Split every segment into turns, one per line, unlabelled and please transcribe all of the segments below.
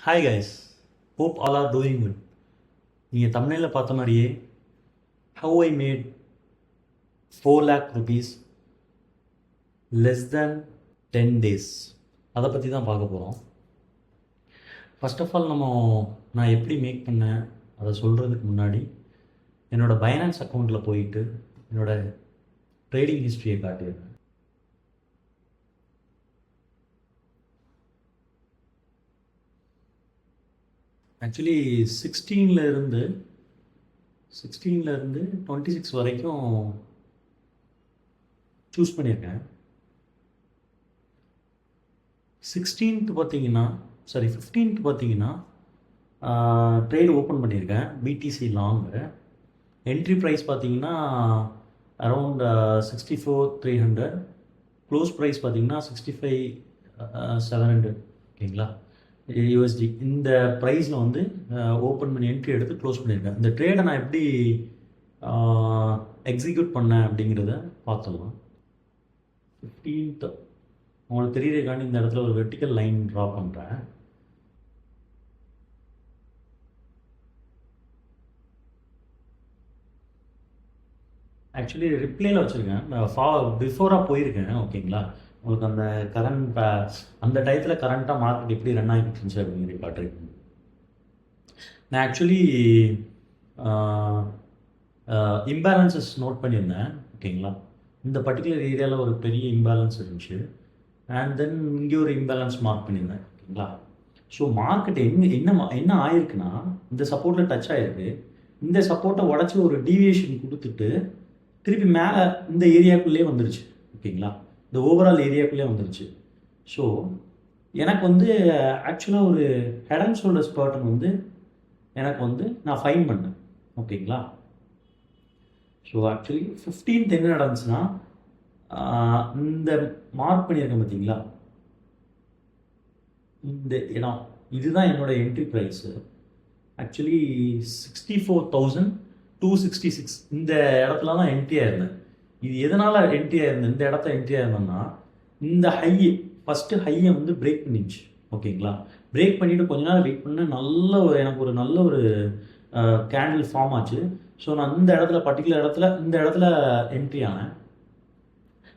Hi guys, hope all are doing good. நீங்கள் தமிழில் பார்த்த மாதிரியே how I made 4 lakh rupees less than 10 days அதை பற்றி தான் பார்க்க போகிறோம். ஃபர்ஸ்ட் ஆஃப் ஆல் நான் எப்படி மேக் பண்ணேன் அதை சொல்கிறதுக்கு முன்னாடி என்னோடய பைனான்ஸ் அக்கௌண்ட்டில் போயிட்டு என்னோடய ட்ரேடிங் ஹிஸ்ட்ரியை காட்டிடுறேன். ஆக்சுவலி 16லேருந்து 26 வரைக்கும் சூஸ் பண்ணியிருக்கேன். 15th பார்த்தீங்கன்னா ட்ரேட் ஓப்பன் பண்ணியிருக்கேன். பிடிசி லாங்கு என்ட்ரி ப்ரைஸ் பார்த்தீங்கன்னா அரவுண்ட் 64,300, க்ளோஸ் ப்ரைஸ் பார்த்தீங்கன்னா 65,700 ஓகேங்களா யூஎஸ்டி. இந்த ப்ரைஸில் ஓப்பன் பண்ணி என்ட்ரி எடுத்து க்ளோஸ் பண்ணியிருக்கேன். இந்த ட்ரேடை நான் எப்படி எக்ஸிக்யூட் பண்ணேன் அப்படிங்கிறத பார்த்துடலாம். 15th உங்களுக்கு தெரியறதுக்காண்டி இந்த இடத்துல ஒரு வெர்டிக்கல் லைன் ட்ரா பண்ணுறேன். ஆக்சுவலி ரிப்ளேயில் வச்சுருக்கேன், பிஃபோராக போயிருக்கேன் ஓகேங்களா. உங்களுக்கு அந்த கரண்ட் அந்த டயத்தில் கரண்ட்டாக மார்க்கெட் எப்படி ரன் ஆகிட்டு இருந்துச்சு அப்படிங்கிறது காட்டுறேன். நான் ஆக்சுவலி இம்பேலன்சஸ் நோட் பண்ணியிருந்தேன் ஓகேங்களா. இந்த பர்டிகுலர் ஏரியாவில் ஒரு பெரிய இம்பேலன்ஸ் இருந்துச்சு, அண்ட் தென் இங்கே ஒரு இம்பேலன்ஸ் மார்க் பண்ணியிருந்தேன் ஓகேங்களா. ஸோ மார்க்கெட் என்ன ஆயிருக்குன்னா, இந்த சப்போர்ட்டில் டச் ஆகிருக்கு. இந்த சப்போர்ட்டை உடச்சி ஒரு டீவியேஷன் கொடுத்துட்டு திருப்பி மேலே இந்த ஏரியாக்குள்ளேயே வந்துருச்சு ஓகேங்களா. இந்த ஓவரால் ஏரியாக்குள்ளே வந்துருச்சு. ஸோ எனக்கு ஆக்சுவலாக ஒரு ஹெட் அண்ட் ஷோல்டர்ஸ் பேட்டர்ன் எனக்கு நான் ஃபைன் பண்ணேன் ஓகேங்களா. ஸோ ஆக்சுவலி 15th என்ன நடந்துச்சுன்னா, இந்த மார்க் பண்ணியிருக்கேன் பார்த்தீங்களா, இந்த இடம் இதுதான் என்னோடய என்ட்ரி ப்ரைஸு. ஆக்சுவலி 64,266 இந்த இடத்துல தான் என்ட்ரியாக இருந்தேன். இது எதனால் என்ட்ரியாக இருந்தேன், இந்த இடத்த என்ட்ரியாக இருந்தேன்னா, இந்த ஃபஸ்ட்டு ஹையை பிரேக் பண்ணிச்சு ஓகேங்களா. பிரேக் பண்ணிவிட்டு கொஞ்ச நேரம் வெயிட் பண்ணேன். எனக்கு ஒரு நல்ல ஒரு கேண்டில் ஃபார்ம் ஆச்சு. ஸோ நான் இந்த இடத்துல என்ட்ரி ஆனேன்.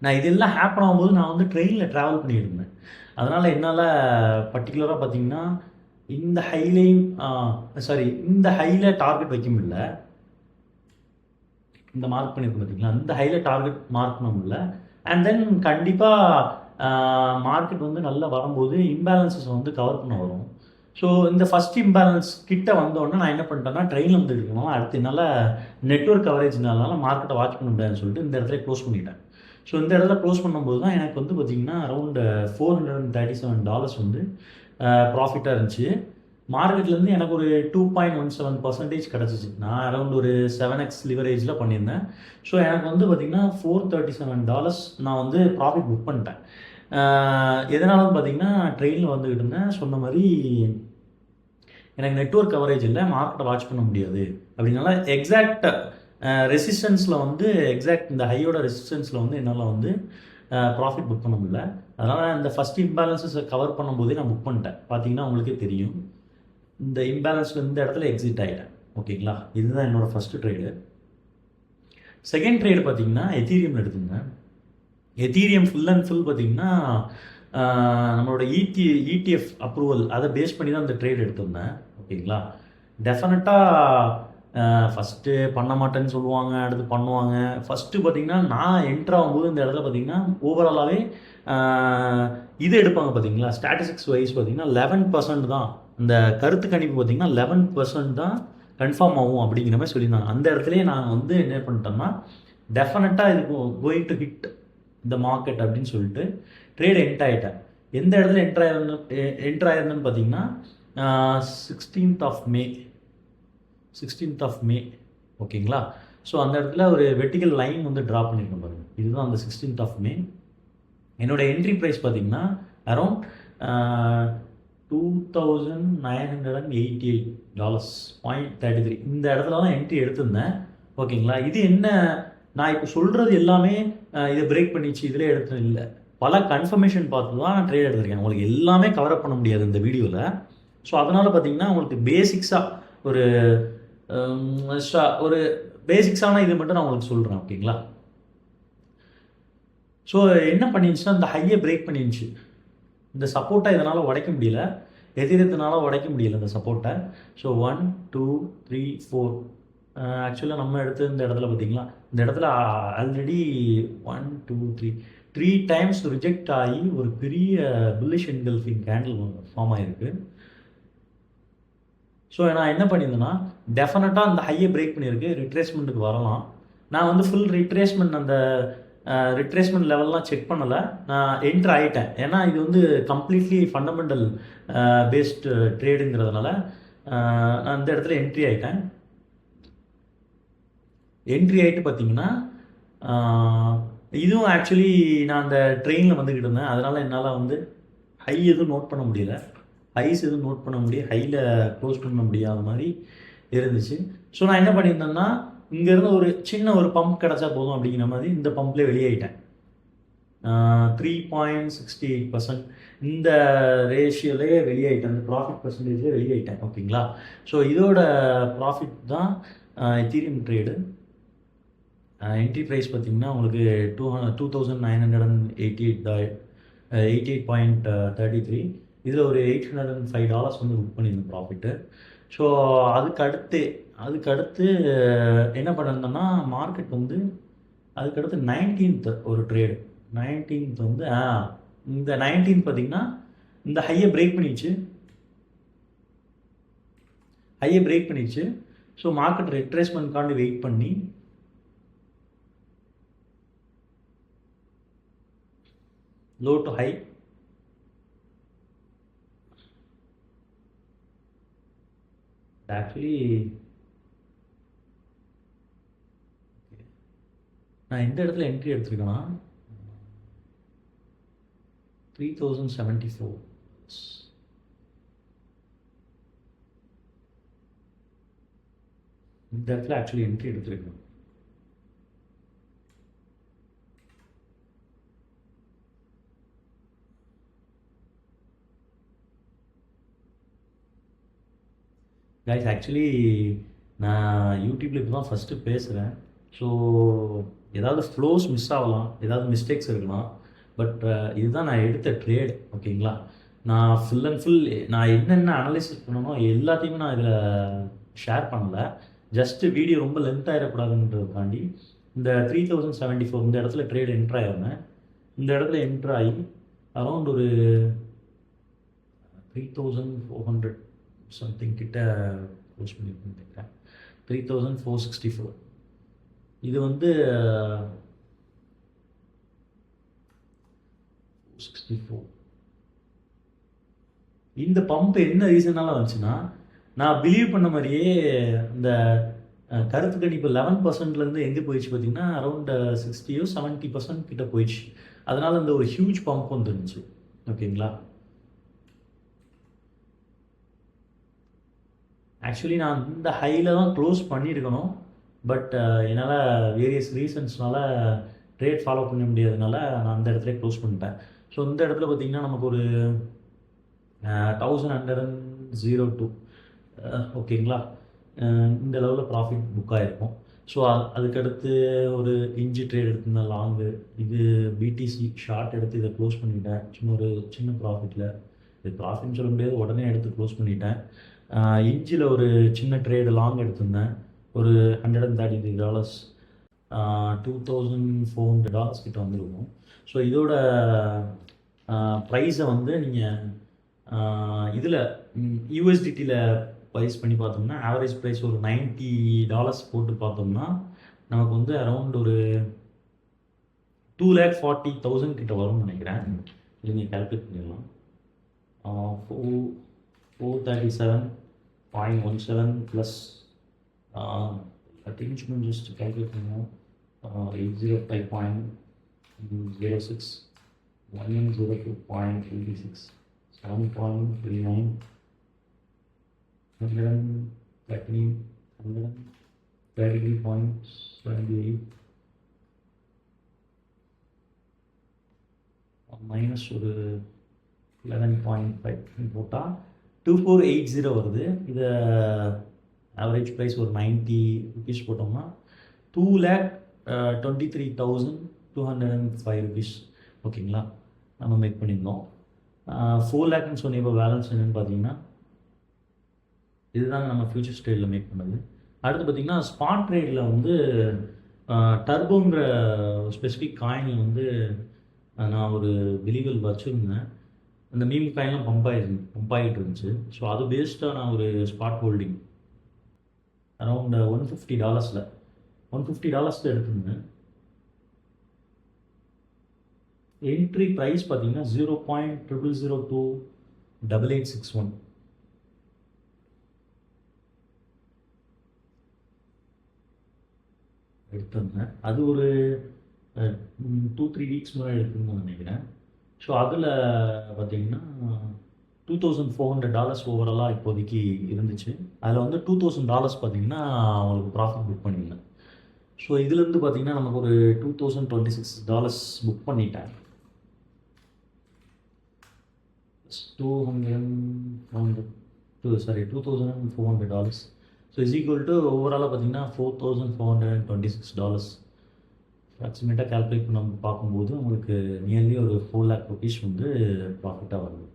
நான் இதெல்லாம் ஹேப்பன் ஆகும்போது நான் ட்ரெயினில் ட்ராவல் பண்ணியிருந்தேன். அதனால் என்னால் பர்டிகுலராக பார்த்தீங்கன்னா இந்த ஹையில் டார்கெட் வைக்க முடியல. இந்த மார்க் பண்ணியிருக்கோம் பார்த்தீங்களா, இந்த ஹையில் டார்கெட் மார்க் பண்ண முடியல. அண்ட் தென் கண்டிப்பாக மார்க்கெட் நல்லா வரும்போது இம்பேலன்சஸ் கவர் பண்ண வரும். ஸோ இந்த ஃபஸ்ட் இம்பேலன்ஸ் கிட்ட வந்தோடனே நான் என்ன பண்ணிட்டேன்னா, ட்ரெயினில் இருக்கணும். அடுத்து என்னால் நெட்வொர்க் கவரேஜ்னால மார்க்கெட்டை வாட்ச் பண்ண முடியாதுன்னு சொல்லிட்டு இந்த இடத்துல க்ளோஸ் பண்ணிட்டேன். ஸோ இந்த இடத்துல க்ளோஸ் பண்ணும்போது தான் எனக்கு பார்த்தீங்கன்னா அரௌண்ட் $437 ப்ராஃபிட்டாக இருந்துச்சு. மார்க்கெட்லேருந்து எனக்கு ஒரு 2.17% கிடச்சிச்சு. நான் அரௌண்ட் ஒரு 7x லிவரேஜில் பண்ணியிருந்தேன். ஸோ எனக்கு பார்த்தீங்கன்னா $437 நான் ப்ராஃபிட் புக் பண்ணிட்டேன். எதனாலும் பார்த்தீங்கன்னா ட்ரெயினில் வந்துக்கிட்டு இருந்தேன். சொன்ன மாதிரி எனக்கு நெட்வொர்க் கவரேஜ் இல்லை, மார்க்கெட்டை வாட்ச் பண்ண முடியாது. அப்படின்னால எக்ஸாக்ட் ரெசிஸ்டன்ஸில் எக்ஸாக்ட் இந்த ஹையோட ரெசிஸ்டன்ஸில் என்னால் ப்ராஃபிட் புக் பண்ண முடியல. அதனால் இந்த ஃபஸ்ட் இம்பேலன்ஸஸை கவர் பண்ணும்போதே நான் புக் பண்ணிட்டேன். பார்த்தீங்கன்னா உங்களுக்கே தெரியும், இந்த இம்பேலன்ஸில் இந்த இடத்துல எக்ஸிட் ஆகிட்டேன் ஓகேங்களா. இதுதான் என்னோடய ஃபஸ்ட்டு ட்ரேடு. செகண்ட் ட்ரேடு பார்த்தீங்கன்னா எத்தீரியம் எடுத்துருந்தேன். எத்தீரியம் ஃபுல் அண்ட் ஃபுல் பார்த்தீங்கன்னா நம்மளோட இடிஎஃப் அப்ரூவல் அதை பேஸ் பண்ணி தான் இந்த ட்ரேட் எடுத்திருந்தேன் ஓகேங்களா. டெஃபினட்டாக ஃபஸ்ட்டு பண்ண மாட்டேன்னு சொல்லுவாங்க, அடுத்து பண்ணுவாங்க. ஃபஸ்ட்டு பார்த்தீங்கன்னா நான் என்ட்ரு ஆகும்போது இந்த இடத்துல பார்த்தீங்கன்னா ஓவராலாகவே இது எடுப்பாங்க பார்த்தீங்களா. ஸ்டாட்டிஸ்டிக்ஸ் வைஸ் பார்த்தீங்கன்னா 11% தான், இந்த கருத்து கணிப்பு பார்த்தீங்கன்னா 11% தான் கன்ஃபார்ம் ஆகும் அப்படிங்கிற மாதிரி சொல்லியிருந்தாங்க. அந்த இடத்துலேயே நான் என்ன பண்ணிட்டேன்னா, டெஃபினட்டாக இது கோயிங் டு ஹிட் இந்த மார்க்கெட் அப்படின்னு சொல்லிட்டு ட்ரேட் என்ட் ஆகிட்டேன். எந்த இடத்துல என்ட்ரு ஆயிருந்தேன்னு பார்த்தீங்கன்னா 16th of May ஓகேங்களா. ஸோ அந்த இடத்துல ஒரு வெர்டிக்கல் லைன் ட்ரா பண்ணியிருக்கேன் பாருங்கள். இதுதான் அந்த 16th of May. என்னோடய என்ட்ரி ப்ரைஸ் பார்த்தீங்கன்னா அரௌண்ட் $2,988.33 இந்த இடத்துல தான் என்ட்ரி எடுத்திருந்தேன் ஓகேங்களா. இது என்ன, நான் இப்போ சொல்கிறது எல்லாமே இதை பிரேக் பண்ணிச்சு இதில் எடுத்தது இல்லை. பல கன்ஃபர்மேஷன் பார்த்து தான் நான் ட்ரேட் எடுத்திருக்கேன். உங்களுக்கு எல்லாமே கவர் அப் பண்ண முடியாது இந்த வீடியோவில். ஸோ அதனால் பார்த்தீங்கன்னா உங்களுக்கு பேசிக்ஸாக ஒரு ஒரு பேசிக்ஸான இது மட்டும் நான் உங்களுக்கு சொல்கிறேன். ஓகேங்களா? ஸோ என்ன பண்ணிருந்துச்சுன்னா, இந்த ஹையை பிரேக் பண்ணிருந்துச்சு. இந்த சப்போர்ட்டை இதனால் உடைக்க முடியல. எதிர்த்தனால உடைக்க முடியல இந்த சப்போர்ட்டை. ஸோ 1, 2, 3, 4 ஆக்சுவலாக நம்ம எடுத்து இந்த இடத்துல பார்த்தீங்களா, இந்த இடத்துல ஆல்ரெடி 1, 2, 3 டைம்ஸ் ரிஜெக்ட் ஆகி ஒரு பெரிய புல்லிஷ் என்கல்ஃபிங் கேண்டில் ஃபார்ம் ஆகிருக்கு. ஸோ நான் என்ன பண்ணியிருந்தேன்னா, டெஃபினட்டாக அந்த ஹையை பிரேக் பண்ணியிருக்கு, ரிட்ரேஸ்மெண்ட்டுக்கு வரலாம். நான் வந்து ஃபுல் ரிட்ரேஸ்மெண்ட் அந்த ரிட்ரேஸ்மெண்ட் லெவல்லாம் செக் பண்ணலை, நான் என்ட்ரு ஆகிட்டேன். ஏன்னா இது வந்து கம்ப்ளீட்லி ஃபண்டமெண்டல் பேஸ்டு ட்ரேடுங்கிறதுனால நான் இந்த இடத்துல என்ட்ரி ஆகிட்டேன். என்ட்ரி ஆகிட்டு பார்த்தீங்கன்னா, இதுவும் ஆக்சுவலி நான் அந்த ட்ரெயினில் வந்துக்கிட்டு இருந்தேன். அதனால் என்னால் வந்து ஹை எதுவும் நோட் பண்ண முடியல, ஹைஸ் எதுவும் நோட் பண்ண முடியாது, ஹையில் க்ளோஸ் பண்ண முடியாத மாதிரி இருந்துச்சு. ஸோ நான் என்ன பண்ணியிருந்தேன்னா, இங்கேருந்து ஒரு சின்ன ஒரு பம்ப் கிடச்சா போதும் அப்படிங்கிற மாதிரி இந்த பம்ப்லேயே வெளியாயிட்டேன். 3.68% இந்த ரேஷியோலேயே வெளியாயிட்டேன், அந்த ப்ராஃபிட் பர்சன்டேஜ்லேயே வெளியாயிட்டேன். ஓகேங்களா? ஸோ இதோட ப்ராஃபிட் தான் எத்தீரியம் ட்ரேடு. என்ட்ரி ப்ரைஸ் பார்த்தீங்கன்னா உங்களுக்கு 2,988.33. இதில் ஒரு $805 வந்து புக் பண்ணியிருந்தேன் ப்ராஃபிட்டு. ஸோ அதுக்கடுத்து என்ன பண்ணியிருந்தேன்னா, மார்க்கெட் வந்து அதுக்கடுத்து 19th ஒரு ட்ரேடு, 19th வந்து இந்த 19th பார்த்தீங்கன்னா இந்த ஹையை பிரேக் பண்ணிடுச்சு. ஸோ மார்க்கெட் ரிட்ரேஸ்மெண்ட்காண்டி வெயிட் பண்ணி லோ டு ஹை ஆக்சுவலி நான் எந்த இடத்துல என்ட்ரி எடுத்திருக்கேன்னா 3074 இந்த இடத்துல ஆக்சுவலி என்ட்ரி எடுத்திருக்கேன். கைஸ் ஆக்சுவலி நான் யூடியூப்பில் இப்போ தான் ஃபஸ்ட்டு பேசுகிறேன். ஸோ ஏதாவது ஃப்ளோஸ் மிஸ் ஆகலாம், ஏதாவது மிஸ்டேக்ஸ் இருக்கலாம். பட் இதுதான் நான் எடுத்த ட்ரேட். ஓகேங்களா? நான் ஃபுல் அண்ட் ஃபுல் நான் என்னென்ன அனலைசிஸ் பண்ணணுமோ எல்லாத்தையுமே நான் இதில் ஷேர் பண்ணலை. ஜஸ்ட்டு வீடியோ ரொம்ப லென்த் ஆகிடக்கூடாதுன்றதுக்காண்டி இந்த 3074 இந்த இடத்துல ட்ரேட் என்ட்ரு ஆகிருந்தேன். இந்த இடத்துல என்ட்ரு ஆகி அரௌண்ட் ஒரு 3400 சம்திங் கிட்ட க்ளோஸ் பண்ணியிருக்குன்னு நினைக்கிறேன். 3464 இது வந்து 64 இந்த பம்ப் என்ன ரீசனால வந்துச்சுன்னா, நான் பிலீவ் பண்ண மாதிரியே இந்த கருத்து கணிப்பு 11%லேருந்து எங்கே போயிடுச்சு பார்த்தீங்கன்னா, அரௌண்ட் 60 or 70% கிட்ட போயிடுச்சு. அதனால் இந்த ஒரு ஹியூஜ் பம்ப் வந்துருந்துச்சு. ஓகேங்களா? ஆக்சுவலி நான் இந்த ஹையில் தான் க்ளோஸ் பண்ணியிருக்கணும். பட் என்னால் வேரியஸ் ரீசன்ஸ்னால ட்ரேட் ஃபாலோ பண்ண முடியாதனால நான் அந்த இடத்துல க்ளோஸ் பண்ணிட்டேன். ஸோ இந்த இடத்துல பார்த்திங்கன்னா நமக்கு ஒரு 1102 ஓகேங்களா, இந்த லெவலில் ப்ராஃபிட் புக் ஆகிருக்கும். ஸோ அதுக்கடுத்து ஒரு இன்ஜி ட்ரேட் எடுத்திருந்தேன் லாங்கு. இது பிடிசி ஷார்ட் எடுத்து இதை க்ளோஸ் பண்ணிட்டேன். சும்மா ஒரு சின்ன ப்ராஃபிட்டில், இது ப்ராஃபிட்னு சொல்ல முடியாது, உடனே எடுத்து க்ளோஸ் பண்ணிட்டேன். இன்ஜியில் ஒரு சின்ன ட்ரேடு லாங் எடுத்திருந்தேன், ஒரு $133, $2400 கிட்ட வந்துருக்கும். ஸோ இதோட ப்ரைஸை வந்து நீங்கள் இதில் யூஎஸ்டிடியில் ப்ரைஸ் பண்ணி பார்த்தோம்னா, ஆவரேஜ் ப்ரைஸ் ஒரு $90 போட்டு பார்த்தோம்னா நமக்கு வந்து அரௌண்ட் ஒரு 240,000 கிட்ட வரும்னு நினைக்கிறேன். இது நீங்கள் கால்குலேட் பண்ணிடலாம். 437.17 plus attention just calculate now 805.06 102.86 7.39 133.78 minus ஒரு 11.5 போட்டால் 2480 வருது. இதை ஆவரேஜ் ப்ரைஸ் ஒரு 90 ருபீஸ் போட்டோம்னா 2,23,205 ருபீஸ். ஓகேங்களா, நம்ம மேக் பண்ணியிருந்தோம். 4 லேக்னு சொன்ன இப்போ பேலன்ஸ் என்னென்னு பார்த்தீங்கன்னா இதுதாங்க நம்ம ஃபியூச்சர் ட்ரேடில் மேக் பண்ணது. அடுத்து பார்த்தீங்கன்னா ஸ்பாட் ட்ரேடில் வந்து டர்போங்கிற ஸ்பெசிஃபிக் காயின் வந்து நான் ஒரு பிலீவல் வச்சுருந்தேன். அந்த மீம் காயின்லாம் பம்ப் ஆகிட்டு இருந்துச்சு. ஸோ அது பேஸ்டாக நான் ஒரு ஸ்பாட் ஹோல்டிங் அரௌண்ட் $150 எடுத்திருந்தேன். என்ட்ரி ப்ரைஸ் பார்த்தீங்கன்னா 0.00028861 எடுத்திருந்தேன். அது ஒரு 2-3 வீக்ஸ் முன்னாடி எடுத்துருந்தேன் நினைக்கிறேன். ஸோ அதில் பார்த்தீங்கன்னா $2,400 ஓவராலாக இப்போதைக்கு இருந்துச்சு. அதில் வந்து $2,000 பார்த்தீங்கன்னா அவங்களுக்கு ப்ராஃபிட் புக் பண்ணியிருந்தேன். ஸோ இதுலேருந்து பார்த்தீங்கன்னா நமக்கு ஒரு $2,026 புக் பண்ணிட்டேன். 2,400. ஸோ இஸ் ஈக்குவல் டு ஓவராலாக பார்த்தீங்கன்னா $4,426. அப்ராக்சிமேட்டாக கால்குலேட் நம்ம பார்க்கும்போது உங்களுக்கு நியர்லி ஒரு 4 lakh rupees வந்து ப்ராஃபிட்டாக வருது.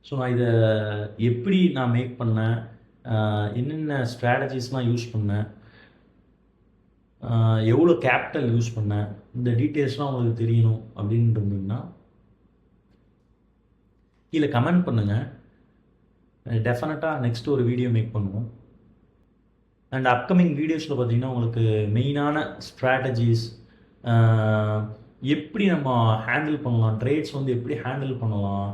ஸோ நான் இதை எப்படி நான் மேக் பண்ணேன், என்னென்ன ஸ்ட்ராட்டஜிஸ்லாம் யூஸ் பண்ணேன், எவ்வளோ கேபிட்டல் யூஸ் பண்ணேன், இந்த டீட்டெயில்ஸ்லாம் உங்களுக்கு தெரியணும் அப்படின்னு இருந்தீங்கன்னா கீழே கமெண்ட் பண்ணுங்கள். டெஃபினட்டாக நெக்ஸ்ட் ஒரு வீடியோ மேக் பண்ணுவோம். அண்ட் அப்கமிங் வீடியோஸில் பார்த்தீங்கன்னா உங்களுக்கு மெயினான ஸ்ட்ராட்டஜிஸ் எப்படி நம்ம ஹேண்டில் பண்ணலாம், ட்ரேட்ஸ் வந்து எப்படி ஹேண்டில் பண்ணலாம்,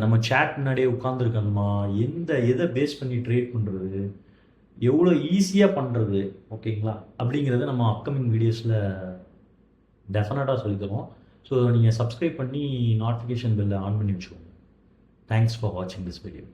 நம்ம சேட் முன்னாடியே உட்காந்துருக்கணுமா, எதை பேஸ் பண்ணி ட்ரேட் பண்ணுறது, எவ்வளோ ஈஸியாக பண்ணுறது, ஓகேங்களா, அப்படிங்கிறத நம்ம அப்கமிங் வீடியோஸில் டெஃபினட்டாக சொல்லித்தரோம். ஸோ நீங்கள் சப்ஸ்கிரைப் பண்ணி நோட்டிஃபிகேஷன் பெல்லை ஆன் பண்ணி வச்சுக்கோங்க. தேங்க்ஸ் ஃபார் வாட்சிங் திஸ் வீடியோ.